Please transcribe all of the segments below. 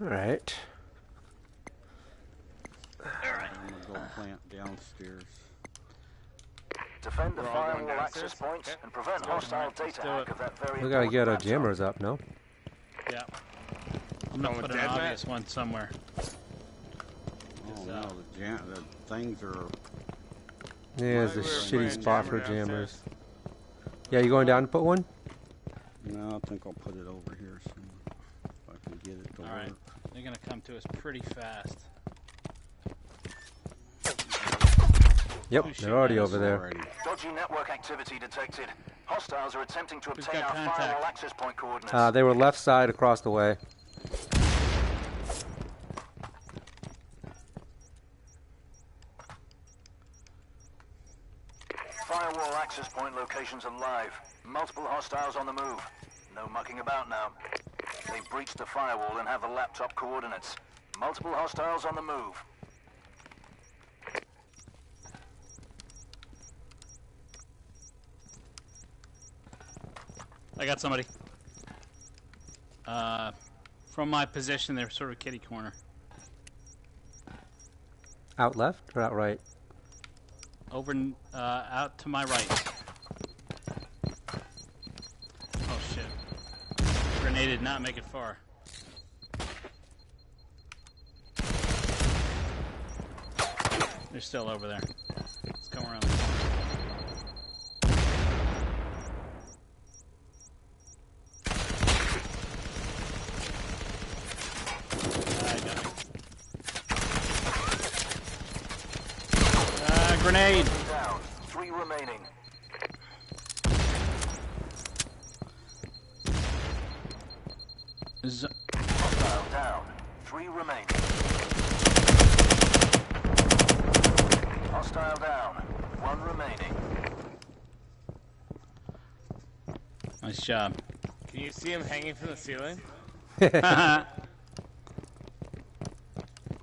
Alright. I'm gonna go plant downstairs. Defend the firewall access points and prevent hostile data hack of that very We gotta get our laptop. jammers up, no? Yeah. I'm gonna put an obvious one somewhere. Oh no, the things are... Yeah, it's a shitty spot for jammers. Yeah, you going down to put one? No, I think I'll put it over here somewhere. If I can get it to Alright. work. They're gonna come to us pretty fast. Yep, they're already over there. Dodgy network activity detected. Hostiles are attempting to obtain our firewall access point coordinates. They were left side across the way. Firewall access point locations are live. Multiple hostiles on the move. No mucking about now. They've breached the firewall and have the laptop coordinates. Multiple hostiles on the move. I got somebody. From my position, they're sort of kitty corner. Out left or out right? Over, out to my right. Oh shit. Grenade did not make it far. They're still over there. Let's come around the corner. Grenade! Down. 3 remaining. Hostile down. 3 remaining. Hostile down. 1 remaining. Nice job. Can you see him hanging from the ceiling?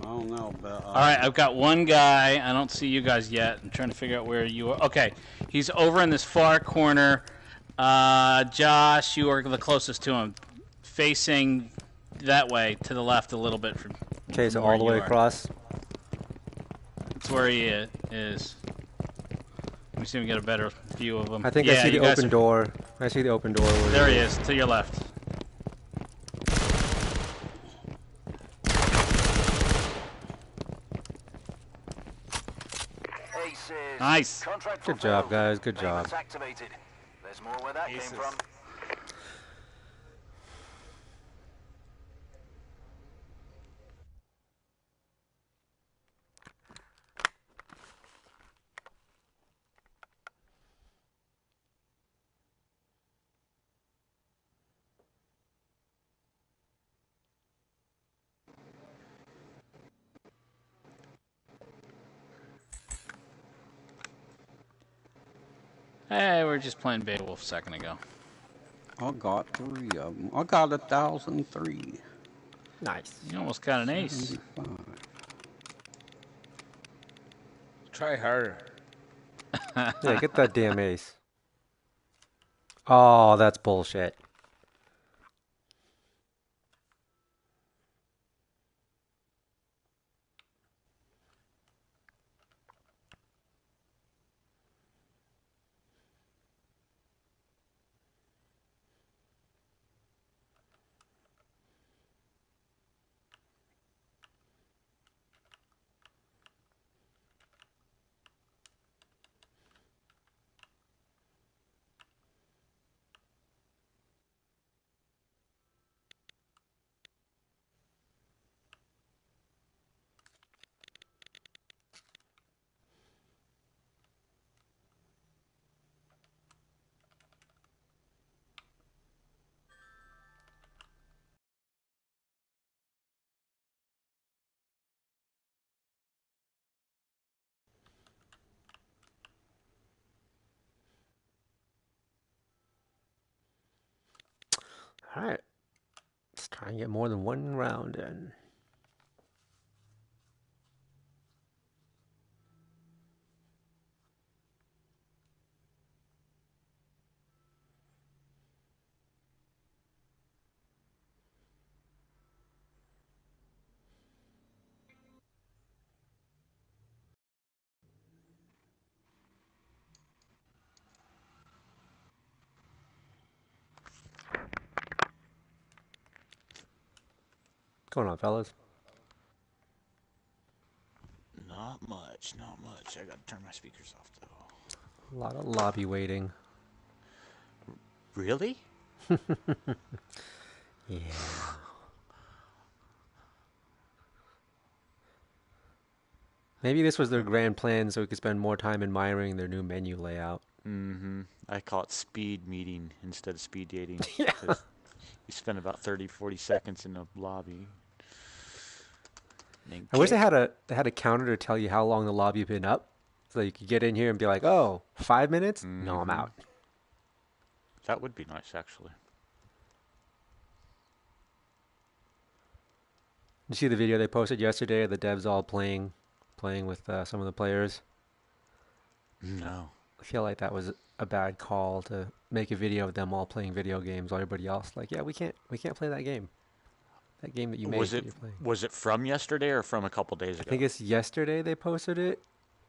I don't know, but... Alright, I've got one guy. I don't see you guys yet. I'm trying to figure out where you are. Okay, he's over in this far corner. Josh, you are the closest to him. Facing that way, to the left a little bit. From Okay, so all the way across? That's where he is. Let me see if we can get a better view of him. I think I see the open door. I see the open door. There he is, to your left. Nice. Good job, guys. Good job. There's more where that came from. Hey, we were just playing Beowulf a second ago. I got 3 of them. I got 1,003. Nice. You almost got an ace. 75. Try harder. Yeah, get that damn ace. Oh, that's bullshit. Alright. Let's try and get more than 1 round in. going on, fellas? Not much, not much. I gotta turn my speakers off though. A lot of lobby waiting. Really? Yeah. Maybe this was their grand plan so we could spend more time admiring their new menu layout. Mm-hmm. I call it speed meeting instead of speed dating. Yeah. Because you spend about 30, 40 seconds in a lobby. I wish they had a counter to tell you how long the lobby had been up. So you could get in here and be like, oh, 5 minutes? No, I'm out. That would be nice, actually. Did you see the video they posted yesterday of the devs all playing with some of the players? No. I feel like that was a bad call to make a video of them all playing video games while everybody else like, yeah, we can't play that game. That game that you made. Was it from yesterday or from a couple days ago? I think it's yesterday they posted it.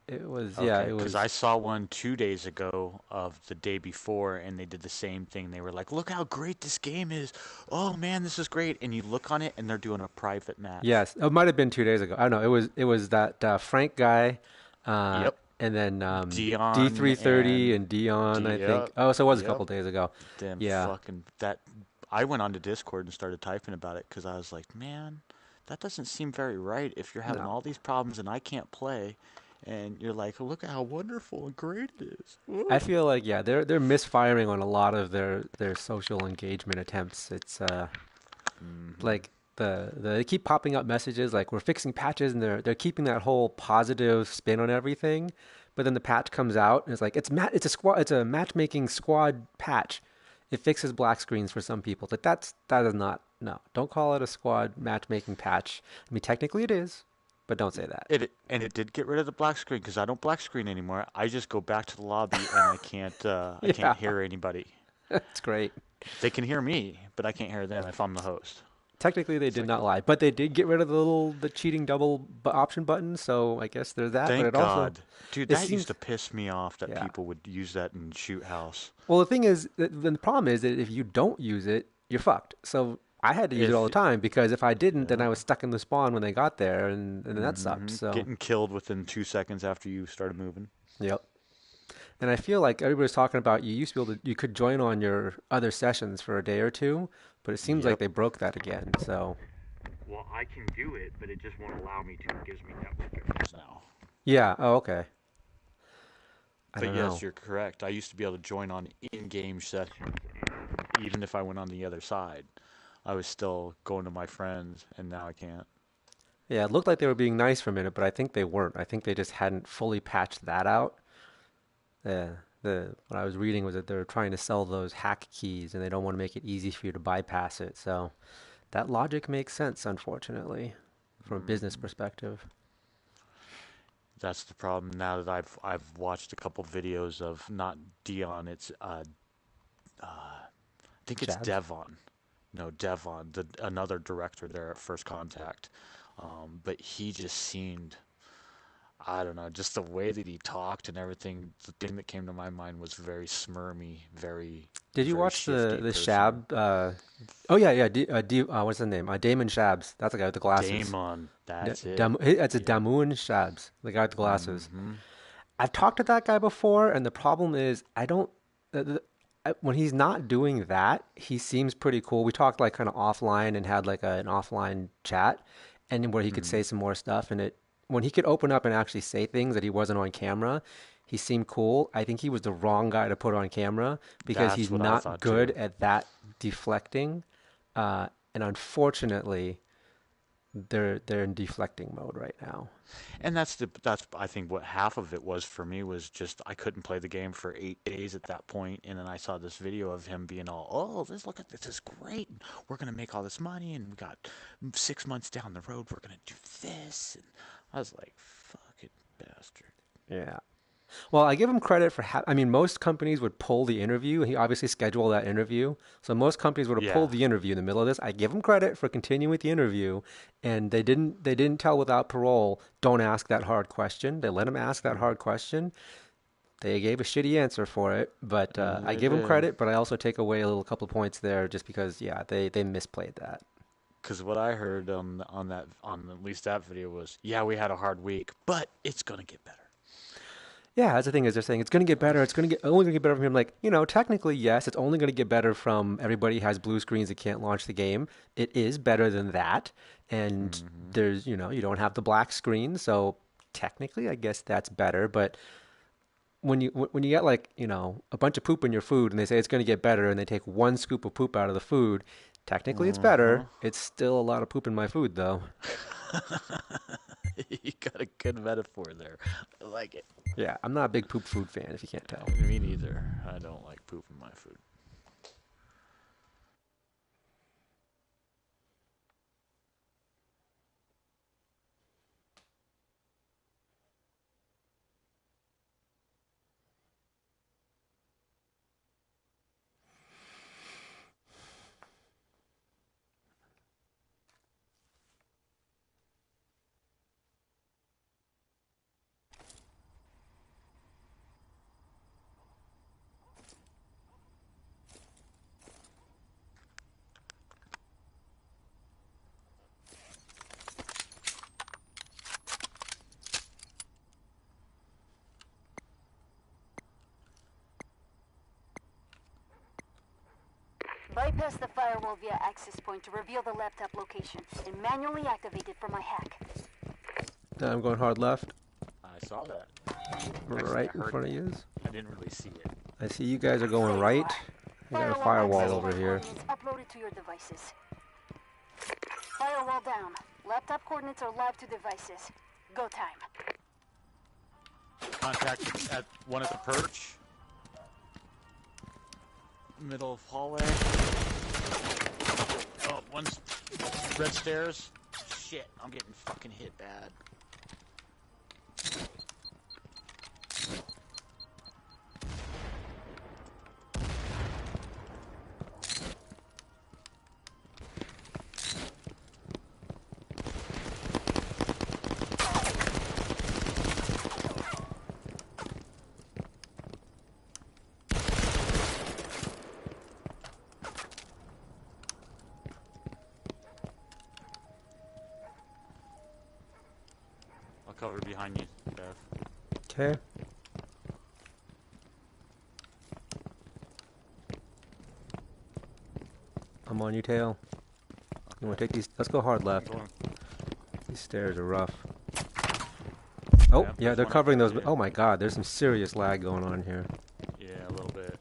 It was it was because I saw one 2 days ago of the day before, and they did the same thing. They were like, "Look how great this game is! Oh man, this is great!" And you look on it, and they're doing a private match. Yes, it might have been 2 days ago. I don't know. It was that Frank guy. Yep. And then Dion D330 and Dion, I think. Oh, so it was a couple days ago. Damn, yeah. Fucking that. I went onto Discord and started typing about it because I was like, man, that doesn't seem very right. If you're having all these problems and I can't play, and you're like, look at how wonderful and great it is. Whoa. I feel like they're misfiring on a lot of their social engagement attempts. It's like they keep popping up messages like we're fixing patches, and they're keeping that whole positive spin on everything. But then the patch comes out and it's like it's a matchmaking squad patch. It fixes black screens for some people. Like that is not, no. Don't call it a squad matchmaking patch. I mean, technically it is, but don't say that. It did get rid of the black screen because I don't black screen anymore. I just go back to the lobby and I can't hear anybody. That's great. They can hear me, but I can't hear them if I'm the host. Technically, they did not lie, but they did get rid of the cheating double option button. So I guess there's that. Thank but God, dude. That seems used to piss me off that people would use that in Shoot House. Well, the thing is, the problem is that if you don't use it, you're fucked. So I had to use it all the time because if I didn't, then I was stuck in the spawn when they got there, and that sucked. So getting killed within 2 seconds after you started moving. Yep. And I feel like everybody's talking about you used to be able to, you could join on your other sessions for a day or two, but it seems like they broke that again. So. Well, I can do it, but it just won't allow me to. It gives me network errors now. Yeah. Oh, okay. But yes, you're correct. I used to be able to join on in-game sessions, and even if I went on the other side, I was still going to my friends, and now I can't. Yeah, it looked like they were being nice for a minute, but I think they weren't. I think they just hadn't fully patched that out. What I was reading was that they're trying to sell those hack keys, and they don't want to make it easy for you to bypass it. So that logic makes sense, unfortunately, from a business perspective. That's the problem. Now that I've watched a couple videos of not Dion, it's I think it's Devon. No, Devon, another director there at First Contact. But he just seemed, I don't know, just the way that he talked and everything. The thing that came to my mind was very smirmy, very. Did you watch the Shab? Oh yeah. What's his name? Damon Shabs. That's the guy with the glasses. Damon, that's it. It's a Damoun Shabs, the guy with the glasses. Mm-hmm. I've talked to that guy before, and the problem is I don't. When he's not doing that, he seems pretty cool. We talked like kind of offline and had like an offline chat, and where he could say some more stuff. And when he could open up and actually say things that he wasn't on camera, he seemed cool. I think he was the wrong guy to put on camera because he's not good at that deflecting. And unfortunately, they're in deflecting mode right now. And that's I think what half of it was for me was just I couldn't play the game for 8 days at that point, and then I saw this video of him being all, look at this is great, we're gonna make all this money, and we got 6 months down the road we're gonna do this, and I was like, fucking bastard. Yeah. Well, I give him credit for most companies would pull the interview. He obviously scheduled that interview. So most companies would have pulled the interview in the middle of this. I give him credit for continuing with the interview, and they didn't tell without parole, don't ask that hard question. They let him ask that hard question. They gave a shitty answer for it, but I give him credit, but I also take away a couple of points there just because they misplayed that. Because what I heard on at least that video was, yeah, we had a hard week, but it's gonna get better. Yeah, that's the thing is they're saying it's going to get better. It's going to get only going to get better from him. Like, technically, yes, it's only going to get better from everybody has blue screens and can't launch the game. It is better than that. And there's, you don't have the black screen. So technically, I guess that's better. But when you get like, a bunch of poop in your food and they say it's going to get better and they take one scoop of poop out of the food, technically it's better. It's still a lot of poop in my food, though. You got a good metaphor there. I like it. Yeah, I'm not a big poop food fan, if you can't tell. Me neither. I don't like poop in my food. Bypass the firewall via access point to reveal the laptop location and manually activate it for my hack. Now I'm going hard left. I saw that. Right in front of you. I didn't really see it. I see you guys are going right. I got a firewall over here. Uploaded to your devices. Firewall down. Laptop coordinates are live to devices. Go time. Contact at one at the perch. Middle of hallway. Oh, one's red stairs. Shit, I'm getting fucking hit bad. Cover behind you, Bev. Okay. I'm on you, Tail. You want to take these? Let's go hard left. These stairs are rough. Oh, yeah, they're covering those. Oh my God, there's some serious lag going on here. Yeah, a little bit.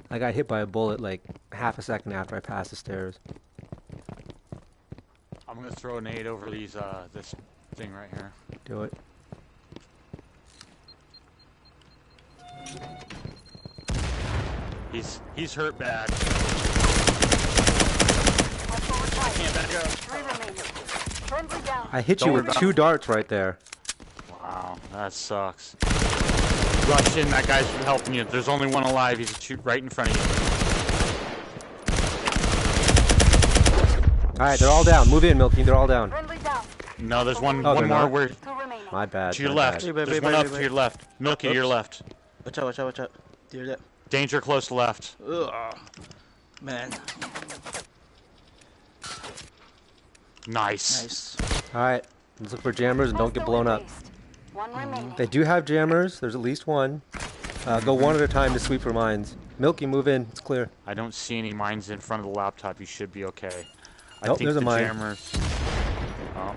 I got hit by a bullet like half a second after I passed the stairs. I'm gonna throw a nade over these this thing right here. Do it. He's hurt bad. Can't back up. 3 remaining. Friendly down. I hit you with 2 darts right there. Wow, that sucks. Rush in, that guy's helping you. There's only one alive. He's right in front of you. Alright, they're all down. Move in, Milky. They're all down. Friendly down. No, there's one Oh, more not? where 2 remaining. My bad. to your my left. bad. There's one up to your left. Milky, your left. Watch out, watch out, watch out. Do that. Danger close to left. Ugh. Man. Nice. Nice. Alright, let's look for jammers and don't get blown up. 1 remaining. They do have jammers. There's at least one. Go one at a time to sweep for mines. Milky, move in. It's clear. I don't see any mines in front of the laptop. You should be okay. I Nope, think there's a the mine. jammers. Oh.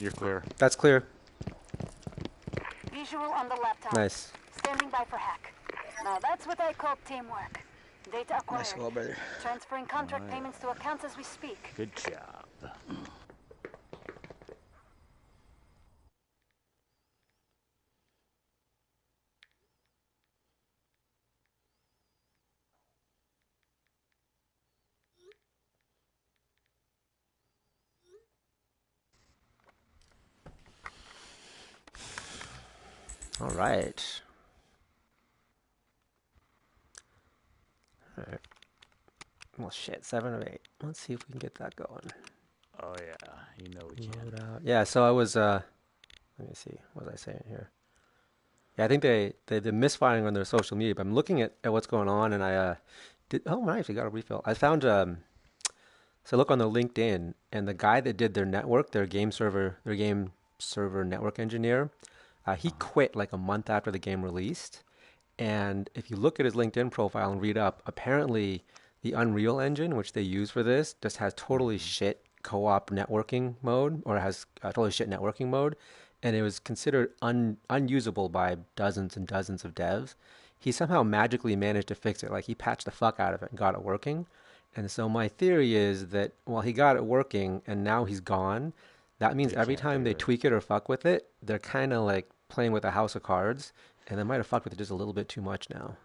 You're clear. That's clear. Visual on the laptop. Nice. Standing by for hack. Now that's what I call teamwork. Data acquired. Nice goal, brother. Transferring contract payments to accounts as we speak. Good job. All right. All right. Well, shit, 7 of 8. Let's see if we can get that going. Oh yeah, you know we can. Load out. Yeah, so I was, let me see, what was I saying here? Yeah, I think they're misfiring on their social media, but I'm looking at what's going on, and I oh, nice, we got a refill. I found So look on the LinkedIn, and the guy that did their network, their game server network engineer, he quit like a month after the game released. And if you look at his LinkedIn profile and read up, apparently the Unreal Engine, which they use for this, just has totally shit co-op networking mode, or has totally shit networking mode, and it was considered unusable by dozens and dozens of devs. He somehow magically managed to fix it. Like he patched the fuck out of it and got it working. And so my theory is that while he got it working and now he's gone, that means They every can't time do they it. tweak it or fuck with it, they're kind of like playing with a house of cards, and they might have fucked with it just a little bit too much now.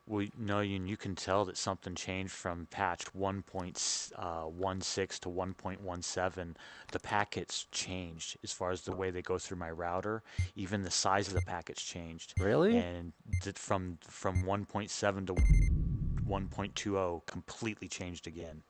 Well, no, you can tell that something changed from patch 1.16 to 1.17. The packets changed as far as the way they go through my router. Even the size of the packets changed, Really? and from 1.7 to 1.20 completely changed again.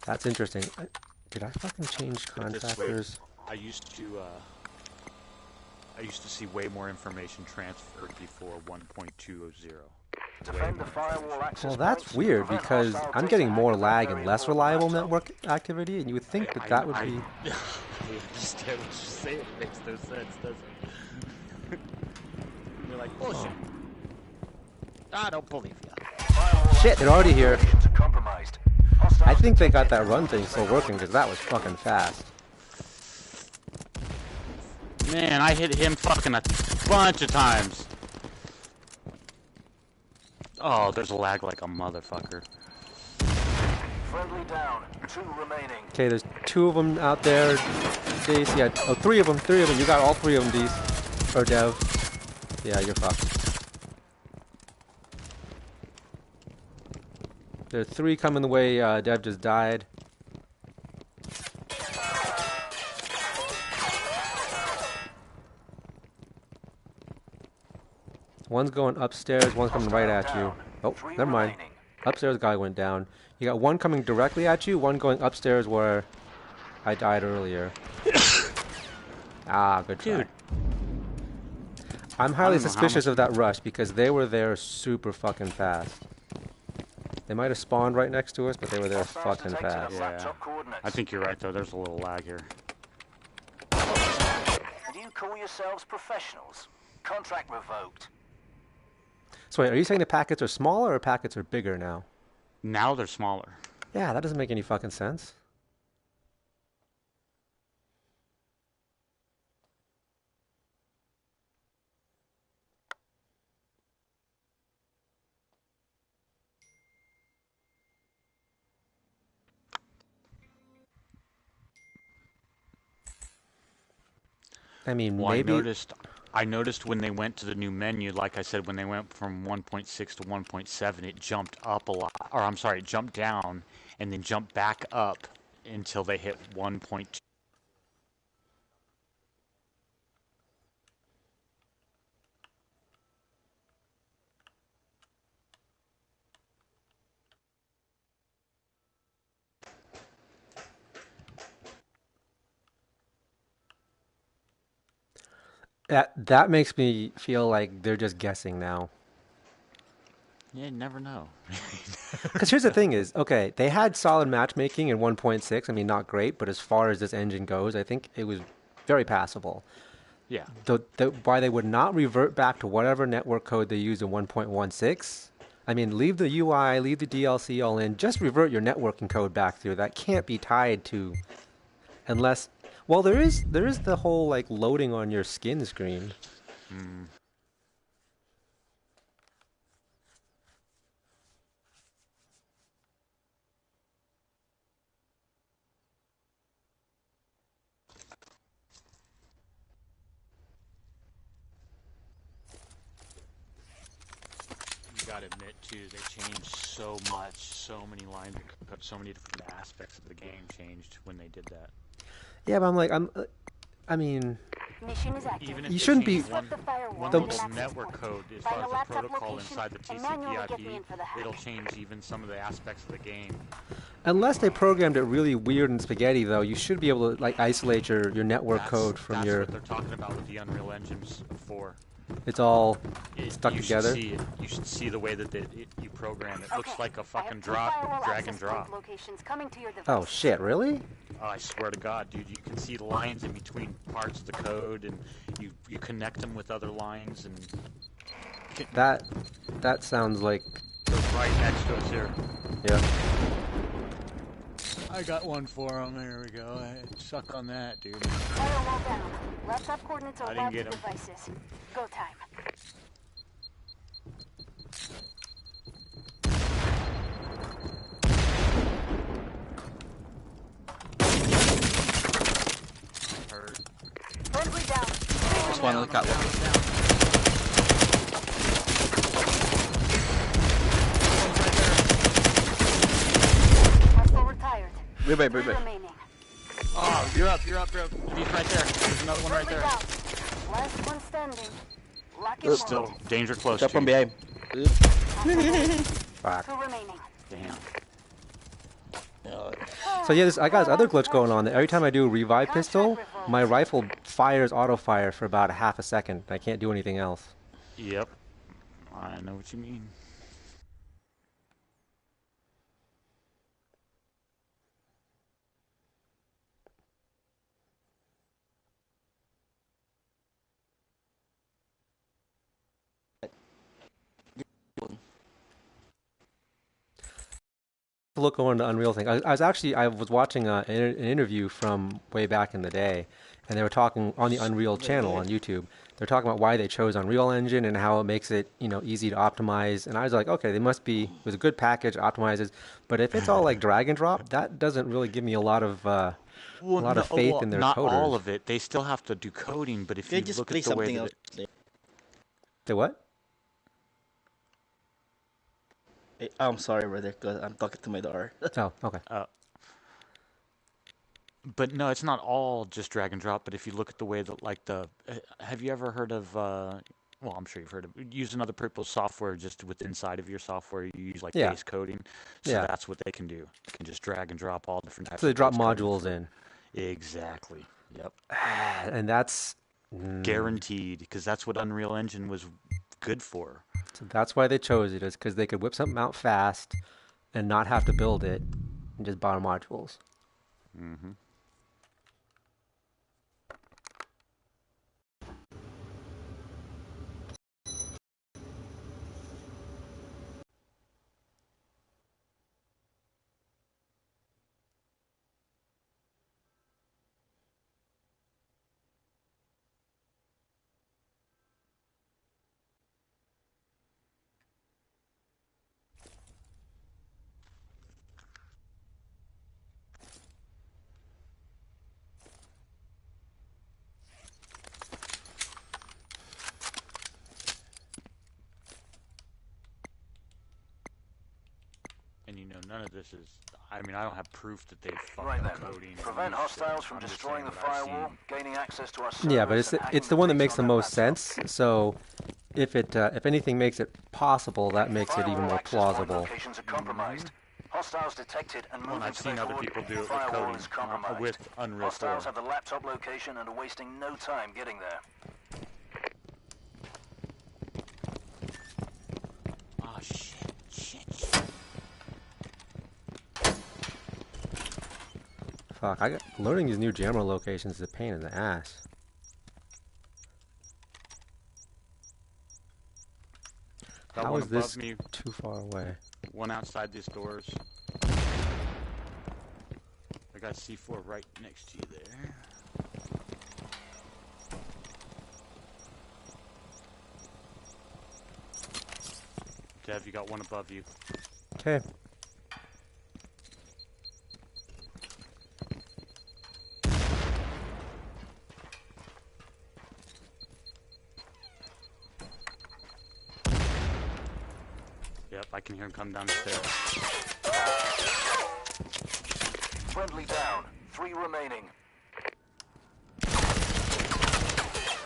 That's interesting. Did I fucking change But this way, contractors? I used to see way more information transferred before 1.20. Defend the firewall access Well, that's points. weird Prevent because hostile I'm data getting more activate lag and very less important reliable laptop. network activity, and you would think that that would be. I understand what you're saying. It makes no sense, does it? You're like, bullshit. I don't believe you. Firewall Shit, they're already here. operations are compromised. I Hostiles think they got detected. that run thing still working because that was fucking fast. Man, I hit him fucking a bunch of times. Oh, there's a lag like a motherfucker. Friendly down. 2 remaining. Okay, there's 2 of them out there. Dace, yeah. Oh, 3 of them. 3 of them. You got all 3 of them, Dace. Or Dev. Yeah, you're fucked. There are 3 coming the way Dev just died. One's going upstairs, one's coming right at you. Oh, never mind. Upstairs guy went down. You got one coming directly at you, one going upstairs where I died earlier. Ah, good try. Dude. I'm I highly don't know how suspicious much- of that rush because they were there super fucking fast. They might have spawned right next to us, but they were there fucking fast. Yeah. I think you're right, though. There's a little lag here. Do you call yourselves professionals? Contract revoked. So wait, are you saying the packets are smaller or packets are bigger now? Now they're smaller. Yeah, that doesn't make any fucking sense. I mean, Well, maybe. I noticed when they went to the new menu, like I said, when they went from 1.6 to 1.7, it jumped up a lot. Or I'm sorry, it jumped down and then jumped back up until they hit 1.2. That makes me feel like they're just guessing now. Yeah, you never know. Because here's the thing is, okay, they had solid matchmaking in 1.6. I mean, not great, but as far as this engine goes, I think it was very passable. Yeah. Why they would not revert back to whatever network code they used in 1.16. I mean, leave the UI, leave the DLC all in, just revert your networking code back through. That can't be tied to, unless, well, there is the whole like loading on your skin screen. Mm. gotta admit too, they changed so much, so many lines, so many different aspects of the game changed when they did that. Yeah, but I'm like, I mean, Mission is active. Even if you they shouldn't be. change one The, little network code as far as the protocol inside the TCP/IP, it'll change even some of the aspects of the game. unless they programmed it really weird and spaghetti, though, you should be able to like isolate your network code from that's your. what they're talking about with the Unreal Engines 4. It's all stuck you together. Should see it. You should see the way that you program it. It looks like a fucking drag and drop. Oh shit! Really? Oh, I swear to God, dude, you can see lines in between parts of the code, and you connect them with other lines, and That sounds like. they're right next to us here. Yeah. I got one for them. There we go. Suck on that, dude. Firewall down. Laptop coordinates are I didn't lab get 'em. devices. Go time. Hurt. Friendly down. There's one on the catwalk. Hostile retired. Revive, Three revive. remaining. Oh, you're up. He's right there. There's another one right Friendly there. down. Last one standing. Lock and Still load. danger close. Shot from Chief. behind. Fuck. Two remaining. Damn. So yeah, I got this other glitch going on. Every time I do a revive pistol, my rifle fires auto fire for about a half a second. I can't do anything else. Yep. I know what you mean. Look on the Unreal thing. I was watching an interview from way back in the day, and they were talking on the Unreal channel on YouTube. They're talking about why they chose Unreal Engine and how it makes it easy to optimize. And I was like, okay, it was a good package, optimizes. But if it's all like drag and drop, that doesn't really give me a lot of faith in their not coders. Not all of it. They still have to do coding, but if They you just look play at the way something that else. They what? Hey, I'm sorry, brother, because I'm talking to my daughter. Oh, okay. But no, it's not all just drag and drop. But if you look at the way that, like have you ever heard of? Well, I'm sure you've heard of. Use another people's software just with inside of your software. You use like base coding. So Yeah. that's what they can do. They can just drag and drop all different types. So they of drop base coding modules for- in. Exactly. Yep. And that's Guaranteed, because that's what Unreal Engine was good for. So that's why they chose it, is because they could whip something out fast and not have to build it and just buy modules. Mm-hmm. And none of this is. I mean, I don't have proof that they fucked Right up then. coding. Prevent hostiles from I'm just destroying the saying what I've firewall, seen. gaining access to our servers. Yeah, but and hacking it's the one that bridge makes the on most laptop. sense. So if anything makes it possible, that makes it even Firewall more access point plausible. Locations are compromised. Hostiles detected and moving I've to seen their other people do it with Firewall coding, is compromised. with Unreal 4. Hostiles have the laptop location and are wasting no time getting there. Oh shit. Fuck, learning these new jammer locations is a pain in the ass. That How one is this above me, too far away? one outside these doors. I got C4 right next to you there. Dev, you got one above you. Okay. I can hear him come down the stairs. Friendly down. 3 remaining.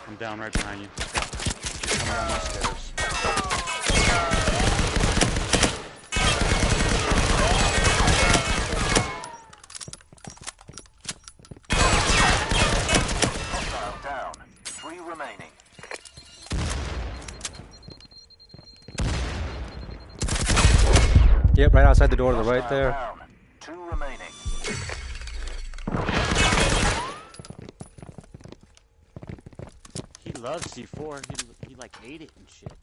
I'm down right behind you. Yeah. He's coming down the stairs. Hostile down. 3 remaining. Yep, right outside the door to the right Hostile there. down. 2 remaining. He loves C4. He like ate it and shit.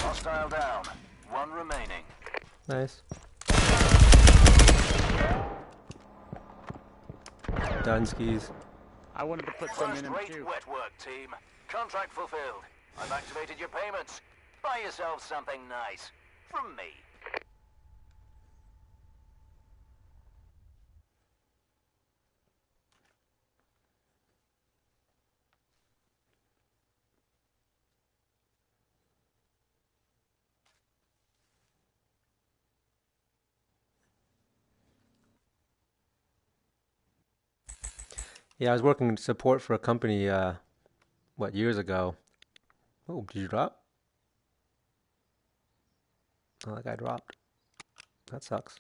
Hostile down. 1 remaining. Nice. Dunskies. I wanted to put some in him Great too. wet work, team. Contract fulfilled. I've activated your payments. Buy yourself something nice. From me. Yeah, I was working support for a company, years ago. Oh, did you drop? Oh, that guy dropped. That sucks.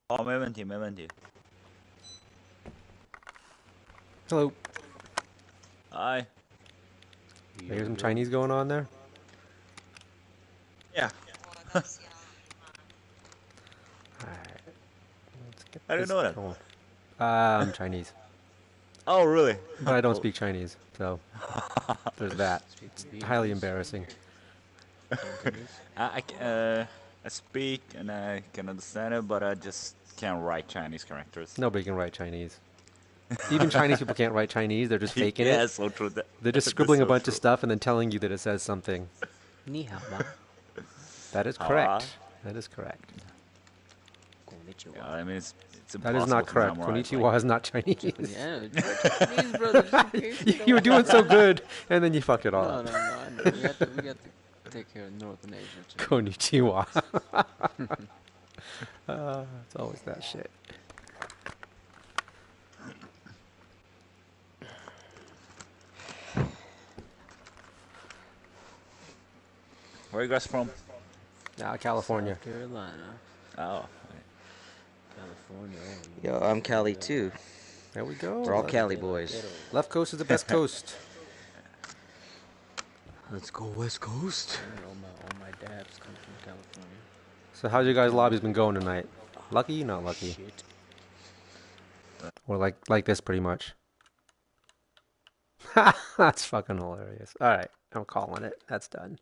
好，没问题，没问题。 Hello. Hi. There's some Chinese going on there. Yeah. Alright. Let's get I don't this know that. going. I'm Chinese. Oh, really? But I don't Well, speak Chinese, so there's that. It's highly embarrassing. I speak and I can understand it, but I just can't write Chinese characters. Nobody can write Chinese. Even Chinese people can't write Chinese. They're just faking Yeah, it. so true. They're just That's scribbling a so bunch of true. stuff and then telling you that it says something. 你好吗？ That is 好啊。 correct. That is correct. Yeah, I mean, it's That impossible is not to correct. memorize, Konnichiwa is not Chinese. Yeah, Japanese brother. Just in case you You were don't- doing so good, and then you fucked it all No, up. no, no. I know. We got to take care of Northern Asia too. Konnichiwa. It's always that shit. Where are you guys from? California. South Carolina, Oh. California. Yo, I'm Cali too. There we go. We're all Cali boys. Left coast is the best coast. Let's go West Coast. All my dabs come from California. So how's your guys' lobbies been going tonight? Lucky? Not lucky. Shit. Or like this pretty much. That's fucking hilarious. Alright, I'm calling it. That's done.